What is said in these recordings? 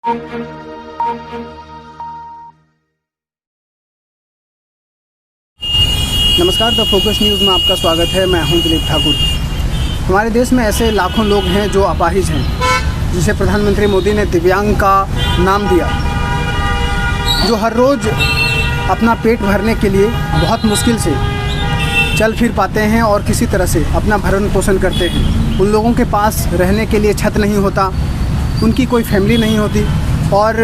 नमस्कार, the focus news में आपका स्वागत है। मैं हूं दिलीप ठाकुर। हमारे देश में ऐसे लाखों लोग हैं जो अपाहिज हैं, जिसे प्रधानमंत्री मोदी ने दिव्यांग का नाम दिया, जो हर रोज़ अपना पेट भरने के लिए बहुत मुश्किल से चल फिर पाते हैं और किसी तरह से अपना भरण पोषण करते हैं। उन लोगों के पास रहने के लिए छत नहीं होता, उनकी कोई फैमिली नहीं होती और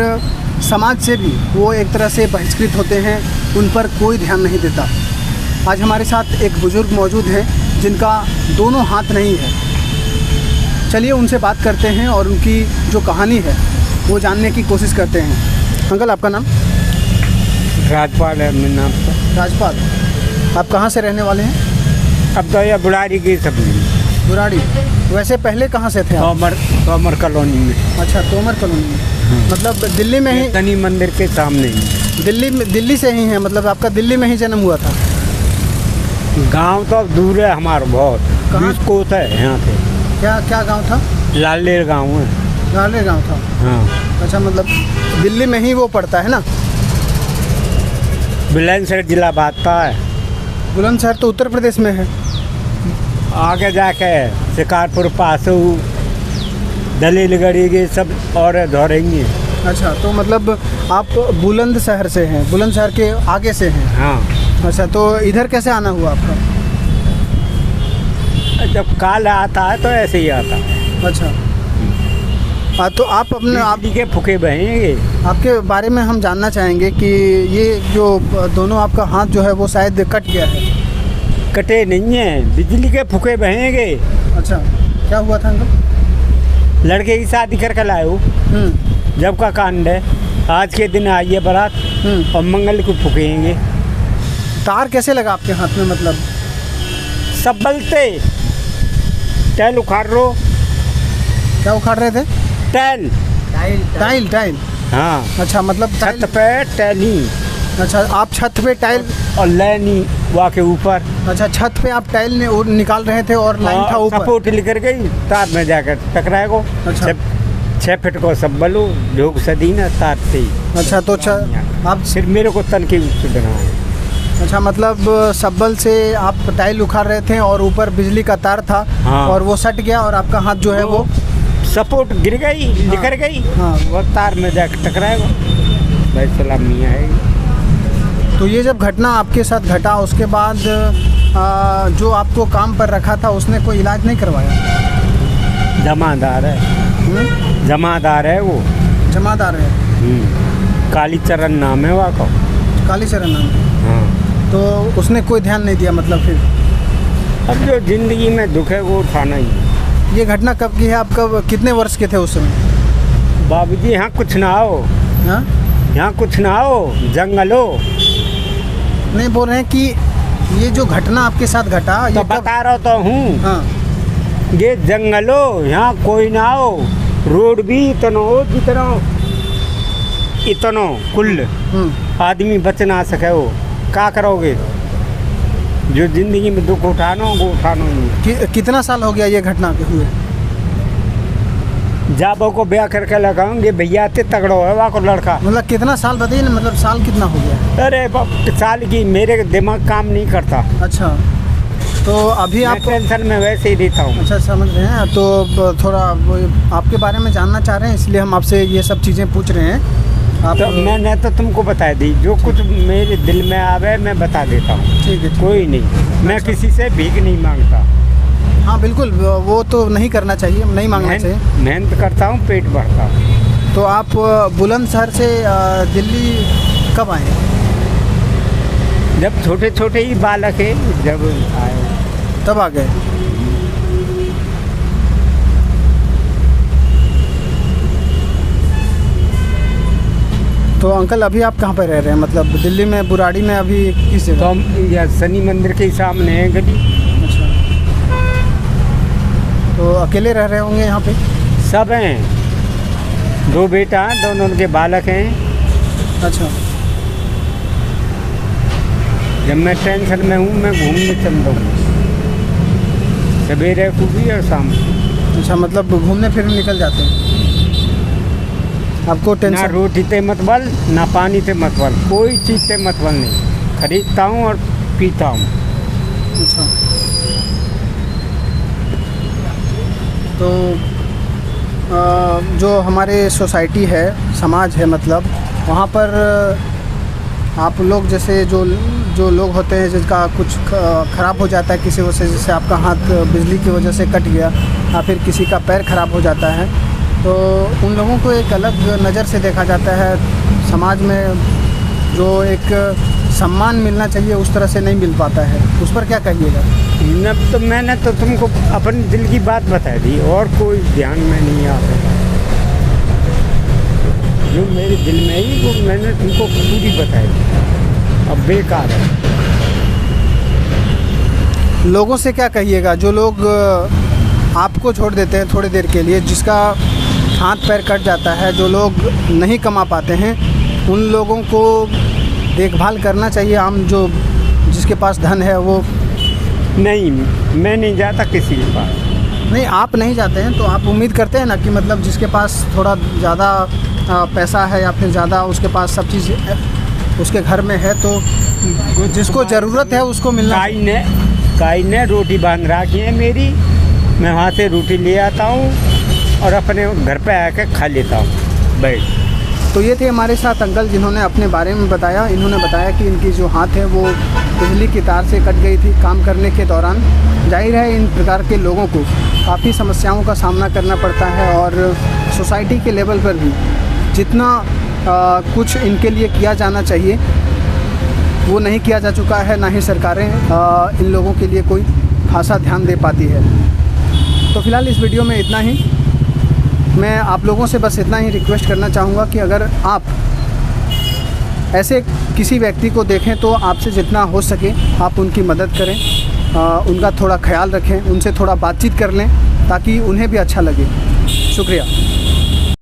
समाज से भी वो एक तरह से बहिष्कृत होते हैं, उन पर कोई ध्यान नहीं देता। आज हमारे साथ एक बुज़ुर्ग मौजूद हैं जिनका दोनों हाथ नहीं है। चलिए उनसे बात करते हैं और उनकी जो कहानी है वो जानने की कोशिश करते हैं। अंकल, आपका नाम? राजपाल है मेरा नाम। राजपाल, आप कहाँ से रहने वाले हैं? अब तो यह बुढ़ारी की सब्जी। बुराड़ी। वैसे पहले कहाँ से थे आप? तोमर कॉलोनी में। अच्छा, तोमर कॉलोनी में। मतलब दिल्ली में ही? शनि मंदिर के सामने ही। दिल्ली से ही हैं? मतलब आपका दिल्ली में ही जन्म हुआ था? गांव तो दूर है हमारा बहुत। 20 कोस है यहाँ से। क्या गांव था? लालेर गांव है। लालेर गांव था? हाँ। अच्छा, मतलब दिल्ली में ही वो पड़ता है ना? बुलंदशहर जिला बाता है। बुलंदशहर तो उत्तर प्रदेश में है। आगे जाके शिकारपुर पासू दलीलगढ़ी के सब और धोरेंगे। अच्छा, तो मतलब आप बुलंदशहर से हैं, बुलंदशहर के आगे से हैं? हाँ। अच्छा, तो इधर कैसे आना हुआ आपका? जब काल आता है तो ऐसे ही आता है। अच्छा, तो आप अपने आप के फुके बहेंगे। आपके बारे में हम जानना चाहेंगे कि ये जो दोनों आपका हाथ जो है वो शायद कट गया है। कटे नहीं है, बिजली के फुके बहेंगे। अच्छा, क्या हुआ था अंकल? लड़के की शादी करके लाए हो, जब का कांड है। आज के दिन आई है बारात और मंगल को फुकेंगे। तार कैसे लगा आपके हाथ में? मतलब सब बलते टैल उखाड़ रो। क्या उखाड़ रहे थे? Tail tile. हाँ। अच्छा, मतलब छत पे टैली। अच्छा, आप छत पे टाइल और लैनी वहाँ के ऊपर। अच्छा, छत पे आप टाइल निकाल रहे थे और लाइन था ऊपर। सपोर्ट लेकर गई, तार में जाकर टकराएगो। अच्छा। 6 फीट को सब बलो ढोक सदी ना तार से। अच्छा, तो आप सिर्फ मेरे को तन के बना। अच्छा, मतलब सब्बल से आप टाइल उखाड़ रहे थे और ऊपर बिजली का तार था। हाँ। और वो सट गया और आपका हाथ जो है वो सपोर्ट गिर गई, निकल गई। हाँ। वो तार में जाकर टकराएगा। भाई सलामी आएगी। तो ये जब घटना आपके साथ घटा उसके बाद जो आपको काम पर रखा था उसने कोई इलाज नहीं करवाया? जमादार है। जमादार है वो। जमादार है। कालीचरण नाम है वहाँ का। कालीचरण नाम है। हाँ। तो उसने कोई ध्यान नहीं दिया मतलब? फिर अब जो जिंदगी में दुख है वो उठाना ही है। ये घटना कब की है? आप कब कितने वर्ष के थे उस समय? बाबूजी यहाँ कुछ ना हो। हाँ, यहाँ कुछ ना हो, जंगल हो। नहीं, बोल रहे हैं कि ये जो घटना आपके साथ घटा तो ये बता रहा तो हूँ। हाँ। ये जंगल हो, यहाँ कोई ना हो। रोड भी इतना हो इतना कुल आदमी बच ना सके हो। क्या करोगे? जो जिंदगी में दुख उठाना वो उठाना ही। कितना साल हो गया ये घटना के हुए? जाबो को ब्याह करके लगाऊंगे भैया ते तगड़ो है वहाँ को लड़का। मतलब कितना साल बताइए ना, मतलब साल कितना हो गया? अरे साल की मेरे दिमाग काम नहीं करता। अच्छा, तो अभी आप टेंशन में वैसे ही रहता हूँ। अच्छा, समझ रहे हैं। तो थोड़ा आपके बारे में जानना चाह रहे हैं, इसलिए हम आपसे ये सब चीज़ें पूछ रहे हैं। आप तो मैंने तो तुमको बता दी, जो कुछ मेरे दिल में आवे मैं बता देता हूँ। ठीक है। कोई नहीं, मैं किसी से भीख नहीं मांगता। हाँ बिल्कुल, वो तो नहीं करना चाहिए, नहीं मांगना चाहिए। मेहनत करता हूँ, पेट भरता हूँ। तो आप बुलंदशहर से दिल्ली कब आए? जब छोटे छोटे ही बालक है, जब आए तब आ गए। तो अंकल, अभी आप कहाँ पर रह रहे हैं? मतलब दिल्ली में बुराड़ी में अभी किस जगह? तो हम या शनि मंदिर के सामने है गली। अच्छा, तो अकेले रह रहे होंगे यहाँ पे? सब हैं, 2 बेटा हैं, दोनों उनके बालक हैं। अच्छा, जब मैं टेंशन में हूँ मैं घूमने चलता हूँ, सवेरे को भी और शाम को। अच्छा, मतलब घूमने फिरने निकल जाते हैं? आपको ना टेंशन? रोटी ते मतबल, ना पानी ते मतबल, कोई चीज़ ते मतबल नहीं। खरीदता हूँ और पीता हूँ। अच्छा, तो जो हमारे सोसाइटी है, समाज है, मतलब वहाँ पर आप लोग जैसे जो लोग होते हैं जिनका कुछ ख़राब हो जाता है किसी वजह से, जैसे आपका हाथ बिजली की वजह से कट गया या फिर किसी का पैर ख़राब हो जाता है, तो उन लोगों को एक अलग नज़र से देखा जाता है। समाज में जो एक सम्मान मिलना चाहिए उस तरह से नहीं मिल पाता है, उस पर क्या कहिएगा? न तो मैंने तो तुमको अपने दिल की बात बता दी और कोई ध्यान में नहीं आता। जो मेरे दिल में ही वो मैंने तुमको पूरी बताई। अब बेकार है। लोगों से क्या कहिएगा जो लोग आपको छोड़ देते हैं थोड़ी देर के लिए, जिसका हाथ पैर कट जाता है, जो लोग नहीं कमा पाते हैं, उन लोगों को देखभाल करना चाहिए। आम जो जिसके पास धन है वो नहीं, मैं नहीं जाता किसी के पास। नहीं, आप नहीं जाते हैं तो आप उम्मीद करते हैं ना कि मतलब जिसके पास थोड़ा ज़्यादा पैसा है या फिर ज़्यादा उसके पास सब चीज़ उसके घर में है, तो जिसको ज़रूरत है उसको मिलना। काई ने रोटी बांध रखी है मेरी, मैं वहाँ से रोटी ले आता हूँ और अपने घर पे आकर खा लेता हूँ बैठ। तो ये थे हमारे साथ अंकल जिन्होंने अपने बारे में बताया। इन्होंने बताया कि इनकी जो हाथ है वो बिजली की तार से कट गई थी काम करने के दौरान। जाहिर है इन प्रकार के लोगों को काफ़ी समस्याओं का सामना करना पड़ता है और सोसाइटी के लेवल पर भी जितना कुछ इनके लिए किया जाना चाहिए वो नहीं किया जा चुका है, ना ही सरकारें इन लोगों के लिए कोई खासा ध्यान दे पाती है। तो फ़िलहाल इस वीडियो में इतना ही। मैं आप लोगों से बस इतना ही रिक्वेस्ट करना चाहूँगा कि अगर आप ऐसे किसी व्यक्ति को देखें तो आपसे जितना हो सके आप उनकी मदद करें, उनका थोड़ा ख्याल रखें, उनसे थोड़ा बातचीत कर लें ताकि उन्हें भी अच्छा लगे। शुक्रिया।